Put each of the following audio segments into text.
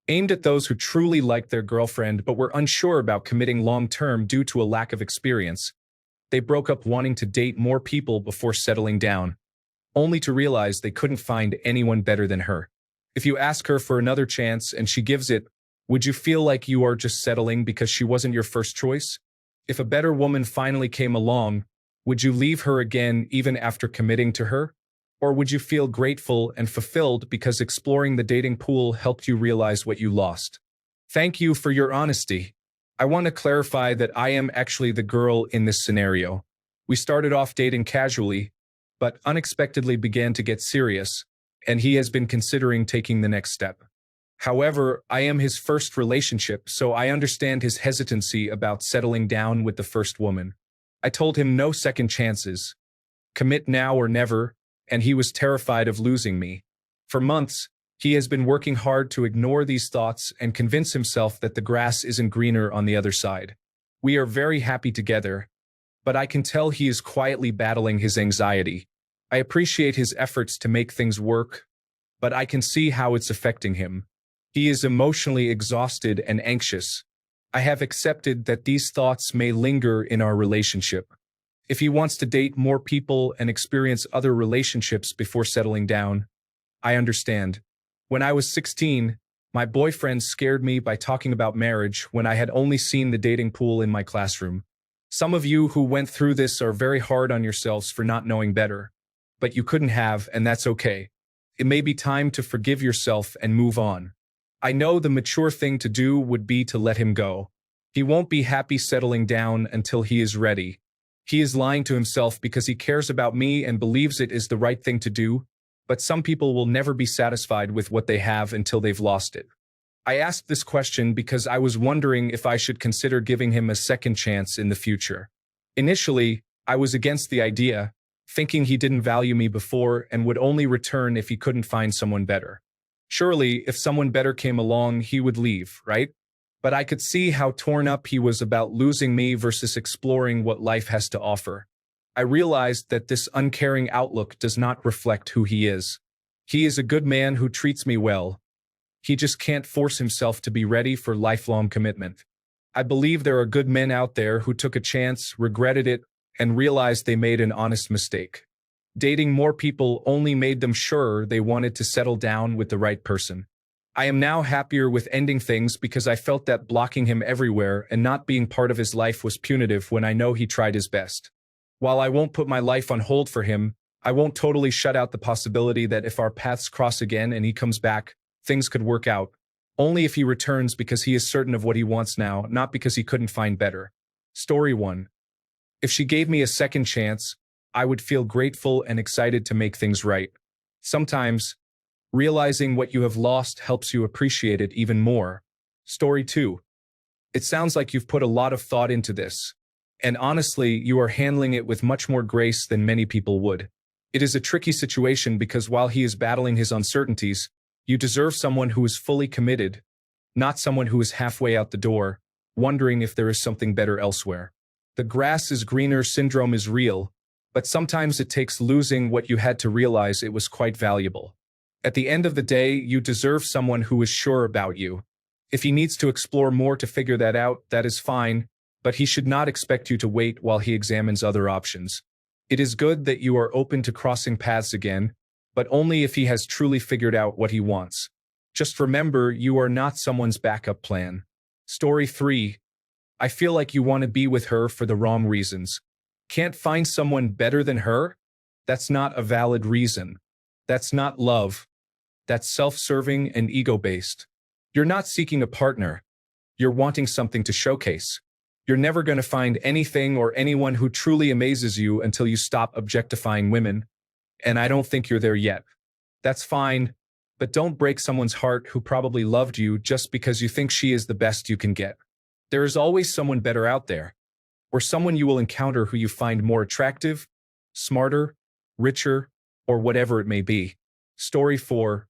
aimed at those who truly liked their girlfriend but were unsure about committing long-term due to a lack of experience. They broke up wanting to date more people before settling down, only to realize they couldn't find anyone better than her. If you ask her for another chance and she gives it, would you feel like you are just settling because she wasn't your first choice? If a better woman finally came along, would you leave her again even after committing to her? Or would you feel grateful and fulfilled because exploring the dating pool helped you realize what you lost? Thank you for your honesty. I want to clarify that I am actually the girl in this scenario. We started off dating casually, but unexpectedly began to get serious, and he has been considering taking the next step. However, I am his first relationship, so I understand his hesitancy about settling down with the first woman. I told him no second chances, commit now or never, and he was terrified of losing me. For months, he has been working hard to ignore these thoughts and convince himself that the grass isn't greener on the other side. We are very happy together, but I can tell he is quietly battling his anxiety. I appreciate his efforts to make things work, but I can see how it's affecting him. He is emotionally exhausted and anxious. I have accepted that these thoughts may linger in our relationship. If he wants to date more people and experience other relationships before settling down, I understand. When I was 16, my boyfriend scared me by talking about marriage when I had only seen the dating pool in my classroom. Some of you who went through this are very hard on yourselves for not knowing better, but you couldn't have, and that's okay. It may be time to forgive yourself and move on. I know the mature thing to do would be to let him go. He won't be happy settling down until he is ready. He is lying to himself because he cares about me and believes it is the right thing to do, but some people will never be satisfied with what they have until they've lost it. I asked this question because I was wondering if I should consider giving him a second chance in the future. Initially, I was against the idea, thinking he didn't value me before and would only return if he couldn't find someone better. Surely, if someone better came along, he would leave, right? But I could see how torn up he was about losing me versus exploring what life has to offer. I realized that this uncaring outlook does not reflect who he is. He is a good man who treats me well. He just can't force himself to be ready for lifelong commitment. I believe there are good men out there who took a chance, regretted it, and realized they made an honest mistake. Dating more people only made them sure they wanted to settle down with the right person. I am now happier with ending things because I felt that blocking him everywhere and not being part of his life was punitive when I know he tried his best. While I won't put my life on hold for him, I won't totally shut out the possibility that if our paths cross again and he comes back, things could work out. Only if he returns because he is certain of what he wants now, not because he couldn't find better. Story 1. If she gave me a second chance, I would feel grateful and excited to make things right. Sometimes, realizing what you have lost helps you appreciate it even more. Story 2. It sounds like you've put a lot of thought into this. And honestly, you are handling it with much more grace than many people would. It is a tricky situation because while he is battling his uncertainties, you deserve someone who is fully committed, not someone who is halfway out the door, wondering if there is something better elsewhere. The grass is greener syndrome is real, but sometimes it takes losing what you had to realize it was quite valuable. At the end of the day, you deserve someone who is sure about you. If he needs to explore more to figure that out, that is fine, but he should not expect you to wait while he examines other options. It is good that you are open to crossing paths again, but only if he has truly figured out what he wants. Just remember, you are not someone's backup plan. Story 3. I feel like you want to be with her for the wrong reasons. Can't find someone better than her? That's not a valid reason. That's not love. That's self-serving and ego-based. You're not seeking a partner. You're wanting something to showcase. You're never going to find anything or anyone who truly amazes you until you stop objectifying women. And I don't think you're there yet. That's fine, but don't break someone's heart who probably loved you just because you think she is the best you can get. There is always someone better out there, or someone you will encounter who you find more attractive, smarter, richer, or whatever it may be. Story 4.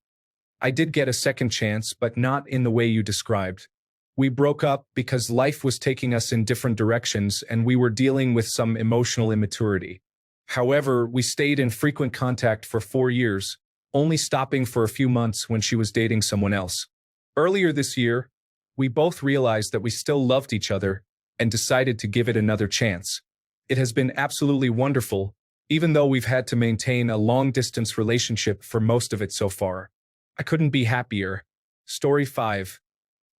I did get a second chance, but not in the way you described. We broke up because life was taking us in different directions and we were dealing with some emotional immaturity. However, we stayed in frequent contact for 4 years, only stopping for a few months when she was dating someone else. Earlier this year, we both realized that we still loved each other and decided to give it another chance. It has been absolutely wonderful, even though we've had to maintain a long-distance relationship for most of it so far. I couldn't be happier. Story 5.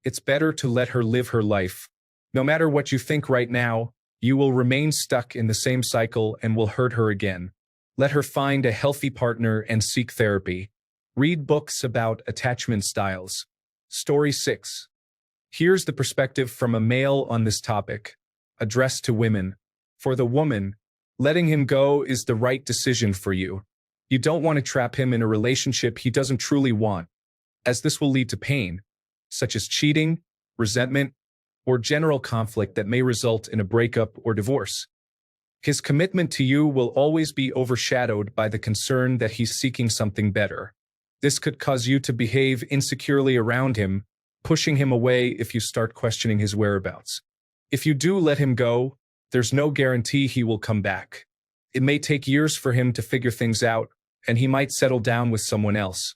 It's better to let her live her life. No matter what you think right now, you will remain stuck in the same cycle and will hurt her again. Let her find a healthy partner and seek therapy. Read books about attachment styles. Story 6. Here's the perspective from a male on this topic, addressed to women. For the woman, letting him go is the right decision for you. You don't want to trap him in a relationship he doesn't truly want, as this will lead to pain, such as cheating, resentment, or general conflict that may result in a breakup or divorce. His commitment to you will always be overshadowed by the concern that he's seeking something better. This could cause you to behave insecurely around him, pushing him away if you start questioning his whereabouts. If you do let him go, there's no guarantee he will come back. It may take years for him to figure things out, and he might settle down with someone else.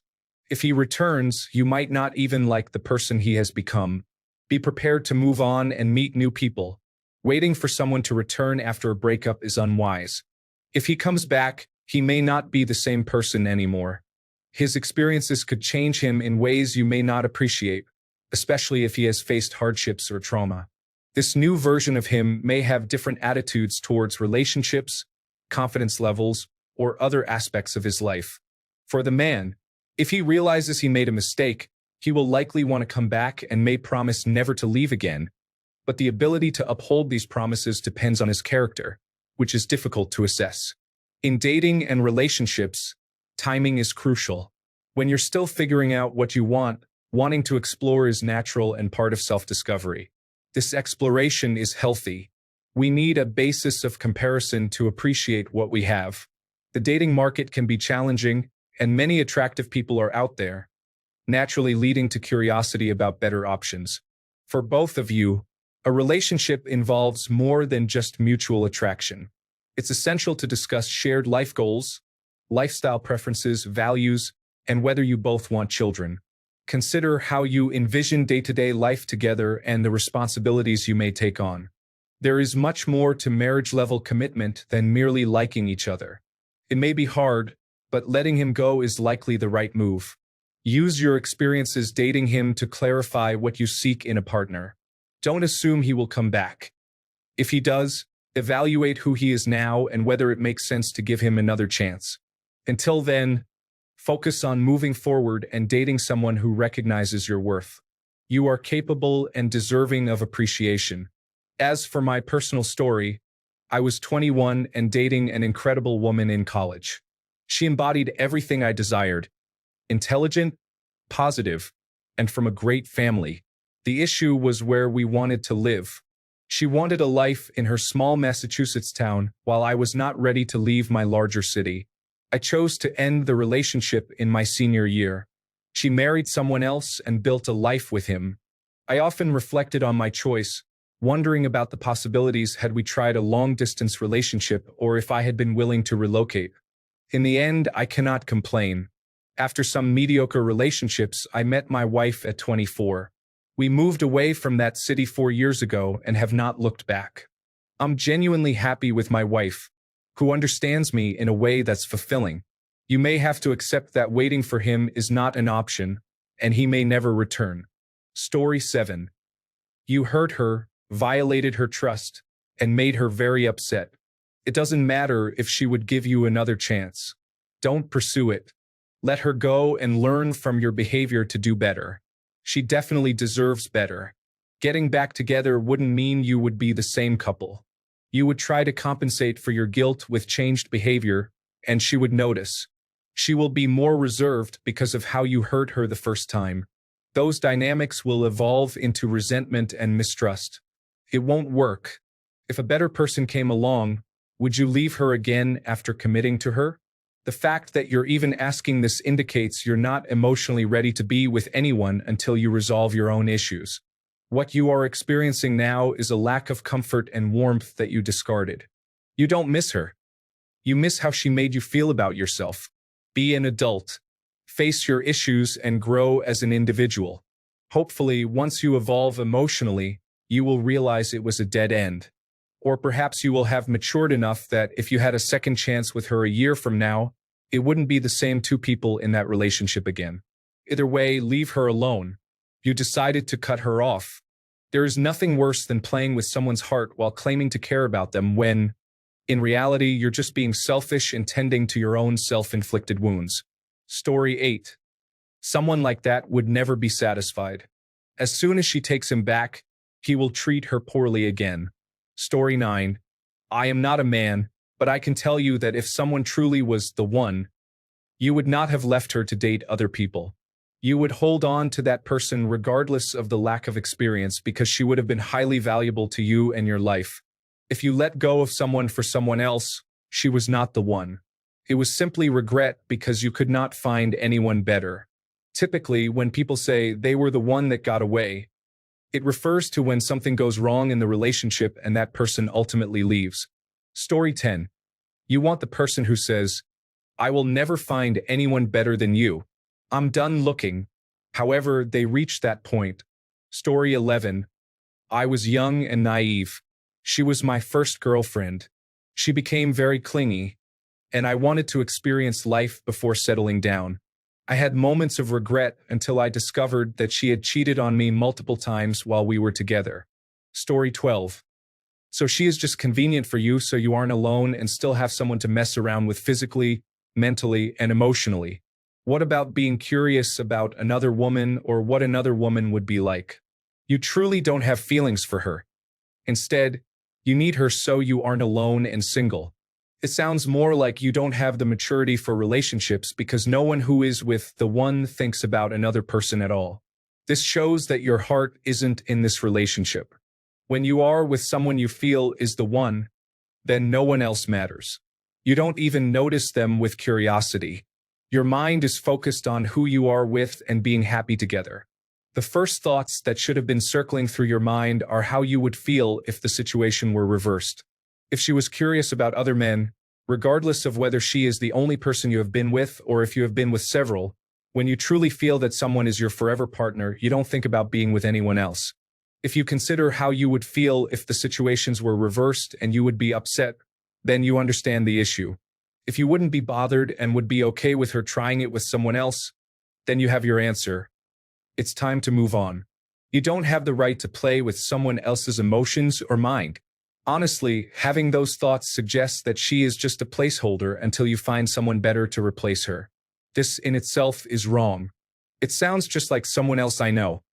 If he returns, you might not even like the person he has become. Be prepared to move on and meet new people. Waiting for someone to return after a breakup is unwise. If he comes back, he may not be the same person anymore. His experiences could change him in ways you may not appreciate, especially if he has faced hardships or trauma. This new version of him may have different attitudes towards relationships, confidence levels, or other aspects of his life. For the man, if he realizes he made a mistake, he will likely want to come back and may promise never to leave again. But the ability to uphold these promises depends on his character, which is difficult to assess. In dating and relationships, timing is crucial. When you're still figuring out what you want, wanting to explore is natural and part of self-discovery. This exploration is healthy. We need a basis of comparison to appreciate what we have. The dating market can be challenging, and many attractive people are out there, naturally leading to curiosity about better options. For both of you, a relationship involves more than just mutual attraction. It's essential to discuss shared life goals, lifestyle preferences, values, and whether you both want children. Consider how you envision day-to-day life together and the responsibilities you may take on. There is much more to marriage-level commitment than merely liking each other. It may be hard, but letting him go is likely the right move. Use your experiences dating him to clarify what you seek in a partner. Don't assume he will come back. If he does, evaluate who he is now and whether it makes sense to give him another chance. Until then, focus on moving forward and dating someone who recognizes your worth. You are capable and deserving of appreciation. As for my personal story, I was 21 and dating an incredible woman in college. She embodied everything I desired: intelligent, positive, and from a great family. The issue was where we wanted to live. She wanted a life in her small Massachusetts town, while I was not ready to leave my larger city. I chose to end the relationship in my senior year. She married someone else and built a life with him. I often reflected on my choice, wondering about the possibilities had we tried a long-distance relationship or if I had been willing to relocate. In the end, I cannot complain. After some mediocre relationships, I met my wife at 24. We moved away from that city 4 years ago and have not looked back. I'm genuinely happy with my wife, who understands me in a way that's fulfilling. You may have to accept that waiting for him is not an option, and he may never return. Story 7. You hurt her, violated her trust, and made her very upset. It doesn't matter if she would give you another chance. Don't pursue it. Let her go and learn from your behavior to do better. She definitely deserves better. Getting back together wouldn't mean you would be the same couple. You would try to compensate for your guilt with changed behavior, and she would notice. She will be more reserved because of how you hurt her the first time. Those dynamics will evolve into resentment and mistrust. It won't work. If a better person came along, would you leave her again after committing to her? The fact that you're even asking this indicates you're not emotionally ready to be with anyone until you resolve your own issues. What you are experiencing now is a lack of comfort and warmth that you discarded. You don't miss her. You miss how she made you feel about yourself. Be an adult. Face your issues and grow as an individual. Hopefully, once you evolve emotionally, you will realize it was a dead end. Or perhaps you will have matured enough that if you had a second chance with her a year from now, it wouldn't be the same two people in that relationship again. Either way, leave her alone. You decided to cut her off. There is nothing worse than playing with someone's heart while claiming to care about them when, in reality, you're just being selfish and tending to your own self-inflicted wounds. Story 8. Someone like that would never be satisfied. As soon as she takes him back, he will treat her poorly again. Story 9. I am not a man, but I can tell you that if someone truly was the one, you would not have left her to date other people. You would hold on to that person regardless of the lack of experience because she would have been highly valuable to you and your life. If you let go of someone for someone else, she was not the one. It was simply regret because you could not find anyone better. Typically, when people say they were the one that got away, it refers to when something goes wrong in the relationship and that person ultimately leaves. Story 10. You want the person who says, I will never find anyone better than you. I'm done looking. However, they reach that point. Story 11. I was young and naive. She was my first girlfriend. She became very clingy, and I wanted to experience life before settling down. I had moments of regret until I discovered that she had cheated on me multiple times while we were together. Story 12. So she is just convenient for you so you aren't alone and still have someone to mess around with physically, mentally, and emotionally. What about being curious about another woman or what another woman would be like? You truly don't have feelings for her. Instead, you need her so you aren't alone and single. It sounds more like you don't have the maturity for relationships because no one who is with the one thinks about another person at all. This shows that your heart isn't in this relationship. When you are with someone you feel is the one, then no one else matters. You don't even notice them with curiosity. Your mind is focused on who you are with and being happy together. The first thoughts that should have been circling through your mind are how you would feel if the situation were reversed. If she was curious about other men, regardless of whether she is the only person you have been with or if you have been with several, when you truly feel that someone is your forever partner, you don't think about being with anyone else. If you consider how you would feel if the situations were reversed and you would be upset, then you understand the issue. If you wouldn't be bothered and would be okay with her trying it with someone else, then you have your answer. It's time to move on. You don't have the right to play with someone else's emotions or mind. Honestly, having those thoughts suggests that she is just a placeholder until you find someone better to replace her. This in itself is wrong. It sounds just like someone else I know.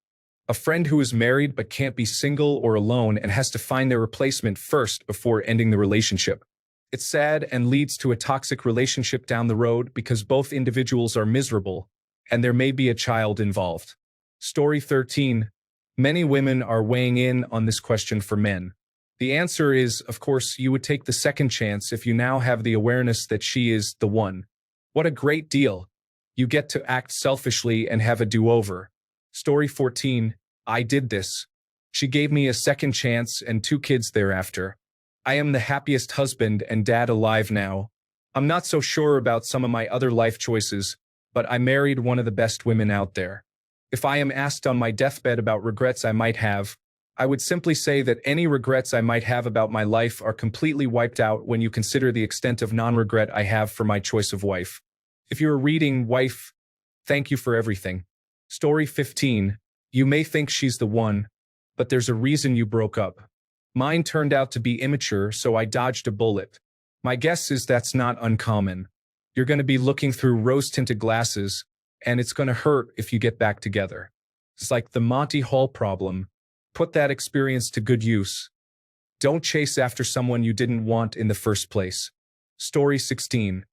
A friend who is married but can't be single or alone and has to find their replacement first before ending the relationship. It's sad and leads to a toxic relationship down the road because both individuals are miserable, and there may be a child involved. Story 13. Many women are weighing in on this question for men. The answer is, of course, you would take the second chance if you now have the awareness that she is the one. What a great deal. You get to act selfishly and have a do-over. Story 14. I did this. She gave me a second chance and 2 kids thereafter. I am the happiest husband and dad alive now. I'm not so sure about some of my other life choices, but I married one of the best women out there. If I am asked on my deathbed about regrets I might have, I would simply say that any regrets I might have about my life are completely wiped out when you consider the extent of non-regret I have for my choice of wife. If you are reading Wife, thank you for everything. Story 15. You may think she's the one, but there's a reason you broke up. Mine turned out to be immature, so I dodged a bullet. My guess is that's not uncommon. You're going to be looking through rose-tinted glasses, and it's going to hurt if you get back together. It's like the Monty Hall problem. Put that experience to good use. Don't chase after someone you didn't want in the first place. Story 16.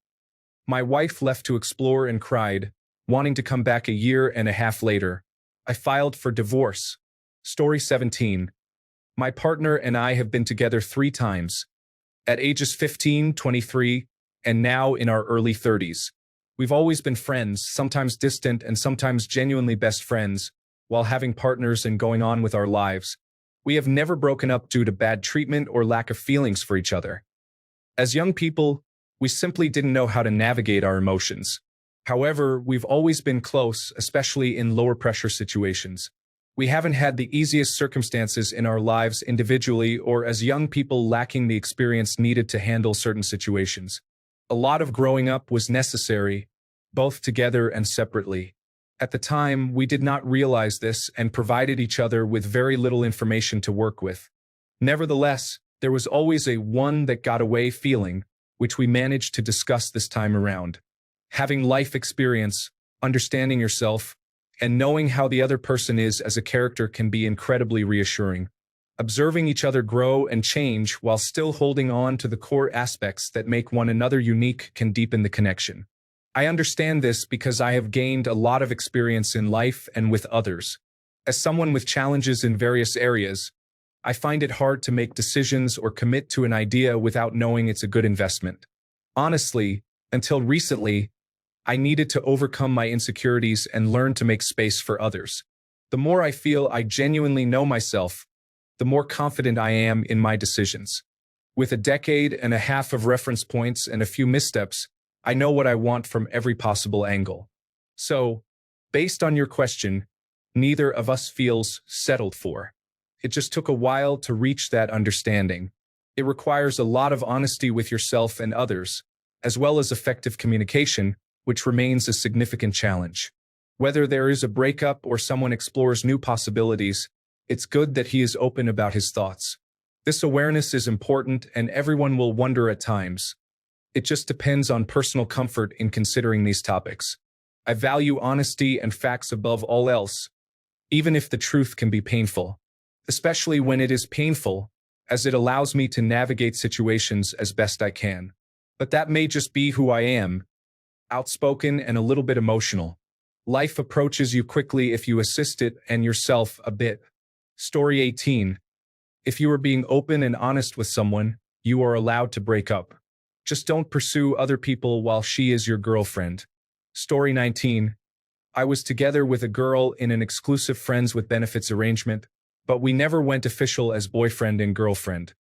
My wife left to explore and cried, wanting to come back a year and a half later. I filed for divorce. Story 17. My partner and I have been together 3 times. At ages 15, 23, and now in our early 30s. We've always been friends, sometimes distant and sometimes genuinely best friends, while having partners and going on with our lives. We have never broken up due to bad treatment or lack of feelings for each other. As young people, we simply didn't know how to navigate our emotions. However, we've always been close, especially in lower pressure situations. We haven't had the easiest circumstances in our lives individually or as young people lacking the experience needed to handle certain situations. A lot of growing up was necessary, both together and separately. At the time, we did not realize this and provided each other with very little information to work with. Nevertheless, there was always a one that got away feeling, which we managed to discuss this time around. Having life experience, understanding yourself, and knowing how the other person is as a character can be incredibly reassuring. Observing each other grow and change while still holding on to the core aspects that make one another unique can deepen the connection. I understand this because I have gained a lot of experience in life and with others. As someone with challenges in various areas, I find it hard to make decisions or commit to an idea without knowing it's a good investment. Honestly, until recently, I needed to overcome my insecurities and learn to make space for others. The more I feel I genuinely know myself, the more confident I am in my decisions. With a decade and a half of reference points and a few missteps, I know what I want from every possible angle. So, based on your question, neither of us feels settled for. It just took a while to reach that understanding. It requires a lot of honesty with yourself and others, as well as effective communication, which remains a significant challenge. Whether there is a breakup or someone explores new possibilities, it's good that he is open about his thoughts. This awareness is important and everyone will wonder at times. It just depends on personal comfort in considering these topics. I value honesty and facts above all else, even if the truth can be painful. Especially when it is painful, as it allows me to navigate situations as best I can. But that may just be who I am, outspoken and a little bit emotional. Life approaches you quickly if you assist it and yourself a bit. Story 18. If you are being open and honest with someone, you are allowed to break up. Just don't pursue other people while she is your girlfriend. Story 19. I was together with a girl in an exclusive friends with benefits arrangement, but we never went official as boyfriend and girlfriend.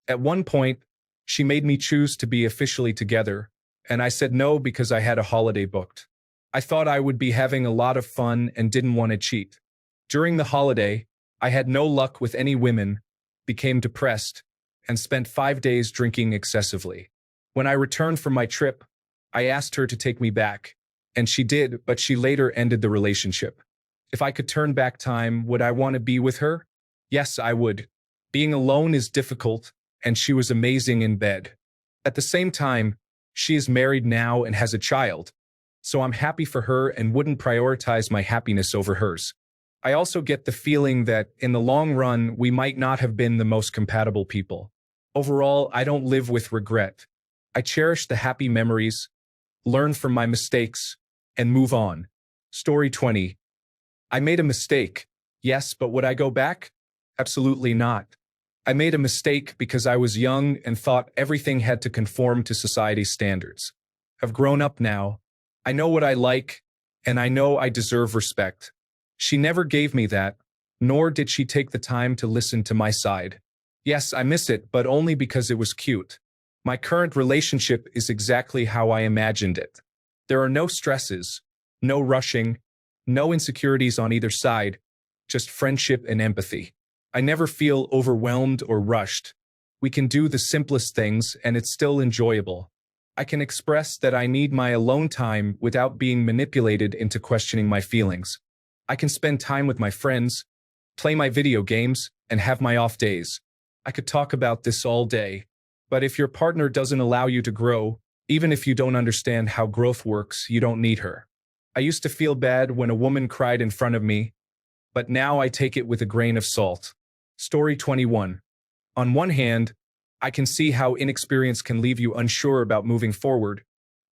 At one point, she made me choose to be officially together, and I said no because I had a holiday booked. I thought I would be having a lot of fun and didn't want to cheat. During the holiday, I had no luck with any women, became depressed, and spent 5 days drinking excessively. When I returned from my trip, I asked her to take me back, and she did, but she later ended the relationship. If I could turn back time, would I want to be with her? Yes, I would. Being alone is difficult, and she was amazing in bed. At the same time, she is married now and has a child, so I'm happy for her and wouldn't prioritize my happiness over hers. I also get the feeling that, in the long run, we might not have been the most compatible people. Overall, I don't live with regret. I cherish the happy memories, learn from my mistakes, and move on. Story 20. I made a mistake. Yes, but would I go back? Absolutely not. I made a mistake because I was young and thought everything had to conform to society's standards. I've grown up now. I know what I like, and I know I deserve respect. She never gave me that, nor did she take the time to listen to my side. Yes, I miss it, but only because it was cute. My current relationship is exactly how I imagined it. There are no stresses, no rushing, no insecurities on either side, just friendship and empathy. I never feel overwhelmed or rushed. We can do the simplest things and it's still enjoyable. I can express that I need my alone time without being manipulated into questioning my feelings. I can spend time with my friends, play my video games, and have my off days. I could talk about this all day, but if your partner doesn't allow you to grow, even if you don't understand how growth works, you don't need her. I used to feel bad when a woman cried in front of me, but now I take it with a grain of salt. Story 21. On one hand, I can see how inexperience can leave you unsure about moving forward,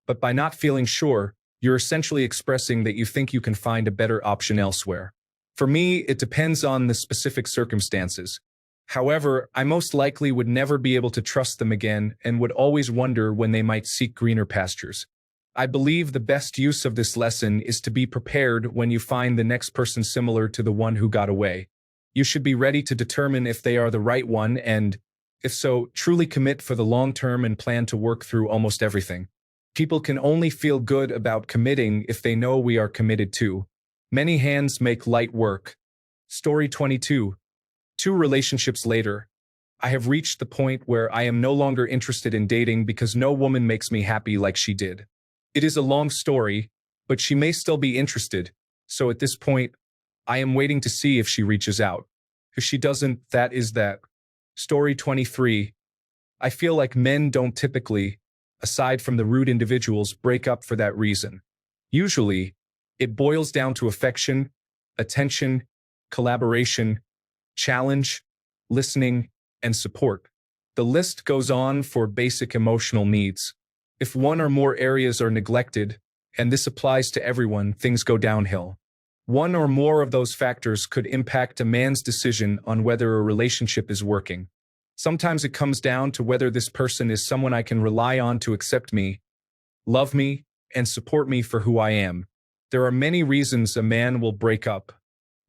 but by not feeling sure, you're essentially expressing that you think you can find a better option elsewhere. For me, it depends on the specific circumstances. However, I most likely would never be able to trust them again and would always wonder when they might seek greener pastures. I believe the best use of this lesson is to be prepared when you find the next person similar to the one who got away. You should be ready to determine if they are the right one and, if so, truly commit for the long term and plan to work through almost everything. People can only feel good about committing if they know we are committed too. Many hands make light work. Story 22. 2 relationships later. I have reached the point where I am no longer interested in dating because no woman makes me happy like she did. It is a long story, but she may still be interested, so at this point, I am waiting to see if she reaches out. If she doesn't, that is that. Story 23. I feel like men don't typically, aside from the rude individuals, break up for that reason. Usually, it boils down to affection, attention, collaboration, challenge, listening, and support. The list goes on for basic emotional needs. If one or more areas are neglected, and this applies to everyone, things go downhill. One or more of those factors could impact a man's decision on whether a relationship is working. Sometimes it comes down to whether this person is someone I can rely on to accept me, love me, and support me for who I am. There are many reasons a man will break up.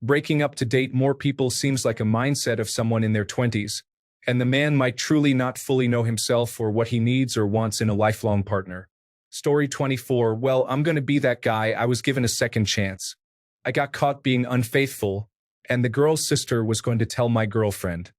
Breaking up to date more people seems like a mindset of someone in their 20s, and the man might truly not fully know himself or what he needs or wants in a lifelong partner. Story 24. Well, I'm gonna be that guy. I was given a second chance. I got caught being unfaithful, and the girl's sister was going to tell my girlfriend.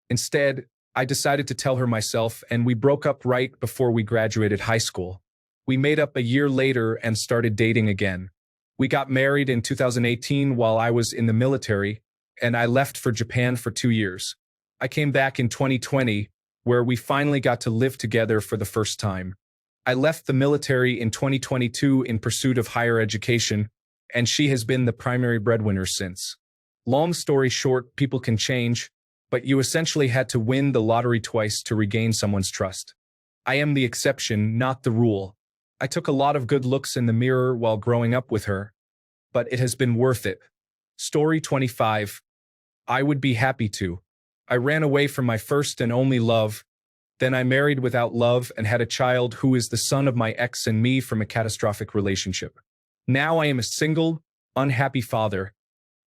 Instead, I decided to tell her myself, and we broke up right before we graduated high school. We made up a year later and started dating again. We got married in 2018 while I was in the military, and I left for Japan for 2 years. I came back in 2020, where we finally got to live together for the first time. I left the military in 2022 in pursuit of higher education, and she has been the primary breadwinner since. Long story short, people can change, but you essentially had to win the lottery twice to regain someone's trust. I am the exception, not the rule. I took a lot of good looks in the mirror while growing up with her, but it has been worth it. Story 25. I would be happy to. I ran away from my first and only love. Then I married without love and had a child who is the son of my ex and me from a catastrophic relationship. Now I am a single, unhappy father,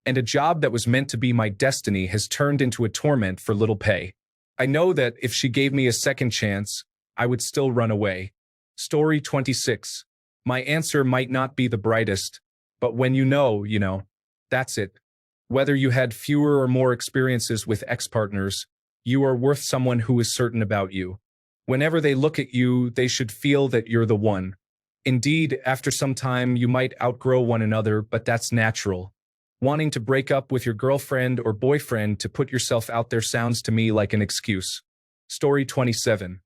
and a job that was meant to be my destiny has turned into a torment for little pay. I know that if she gave me a second chance, I would still run away. Story 26. My answer might not be the brightest, but when you know, that's it. Whether you had fewer or more experiences with ex-partners, you are worth someone who is certain about you. Whenever they look at you, they should feel that you're the one. Indeed, after some time, you might outgrow one another, but that's natural. Wanting to break up with your girlfriend or boyfriend to put yourself out there sounds to me like an excuse. Story 27.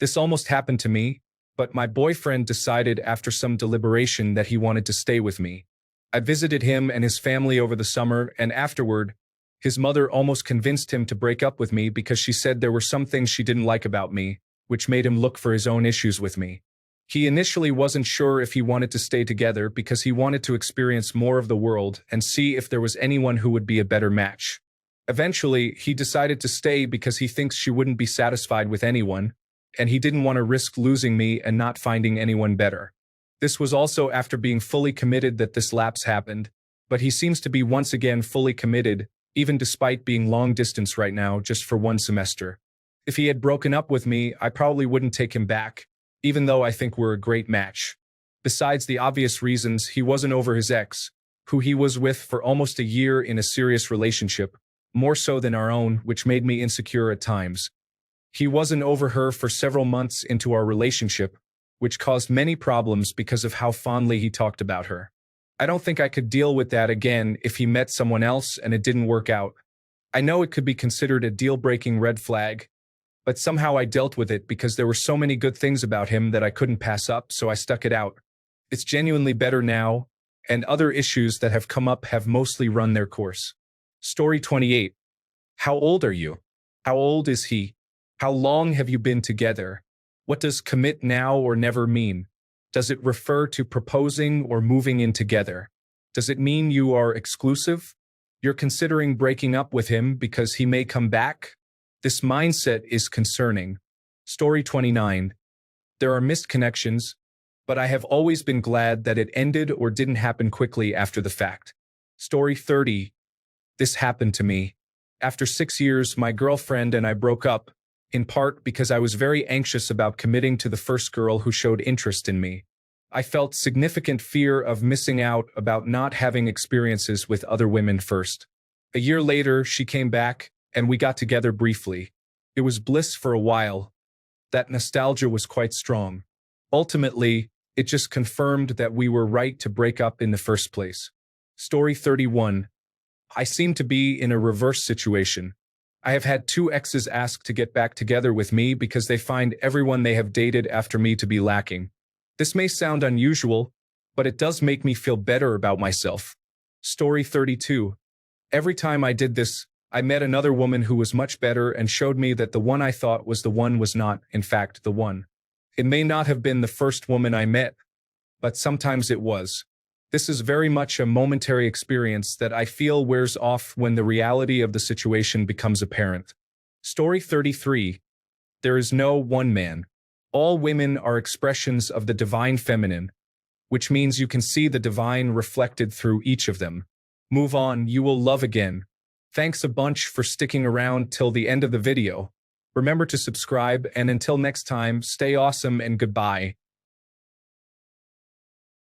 This almost happened to me, but my boyfriend decided after some deliberation that he wanted to stay with me. I visited him and his family over the summer, and afterward, his mother almost convinced him to break up with me because she said there were some things she didn't like about me, which made him look for his own issues with me. He initially wasn't sure if he wanted to stay together because he wanted to experience more of the world and see if there was anyone who would be a better match. Eventually, he decided to stay because he thinks she wouldn't be satisfied with anyone, and he didn't want to risk losing me and not finding anyone better. This was also after being fully committed that this lapse happened, but he seems to be once again fully committed, even despite being long distance right now just for 1 semester. If he had broken up with me, I probably wouldn't take him back, even though I think we're a great match. Besides the obvious reasons, he wasn't over his ex, who he was with for almost a year in a serious relationship, more so than our own, which made me insecure at times. He wasn't over her for several months into our relationship, which caused many problems because of how fondly he talked about her. I don't think I could deal with that again if he met someone else and it didn't work out. I know it could be considered a deal-breaking red flag, but somehow I dealt with it because there were so many good things about him that I couldn't pass up, so I stuck it out. It's genuinely better now, and other issues that have come up have mostly run their course. Story 28. How old are you? How old is he? How long have you been together? What does commit now or never mean? Does it refer to proposing or moving in together? Does it mean you are exclusive? You're considering breaking up with him because he may come back? This mindset is concerning. Story 29. There are missed connections, but I have always been glad that it ended or didn't happen quickly after the fact. Story 30. This happened to me. After 6 years, my girlfriend and I broke up, in part because I was very anxious about committing to the first girl who showed interest in me. I felt significant fear of missing out about not having experiences with other women first. A year later, she came back, and we got together briefly. It was bliss for a while. That nostalgia was quite strong. Ultimately, it just confirmed that we were right to break up in the first place. Story 31. I seem to be in a reverse situation. I have had two exes ask to get back together with me because they find everyone they have dated after me to be lacking. This may sound unusual, but it does make me feel better about myself. Story 32. Every time I did this, I met another woman who was much better and showed me that the one I thought was the one was not, in fact, the one. It may not have been the first woman I met, but sometimes it was. This is very much a momentary experience that I feel wears off when the reality of the situation becomes apparent. Story 33. There is no one man. All women are expressions of the divine feminine, which means you can see the divine reflected through each of them. Move on, you will love again. Thanks a bunch for sticking around till the end of the video. Remember to subscribe, and until next time, stay awesome and goodbye.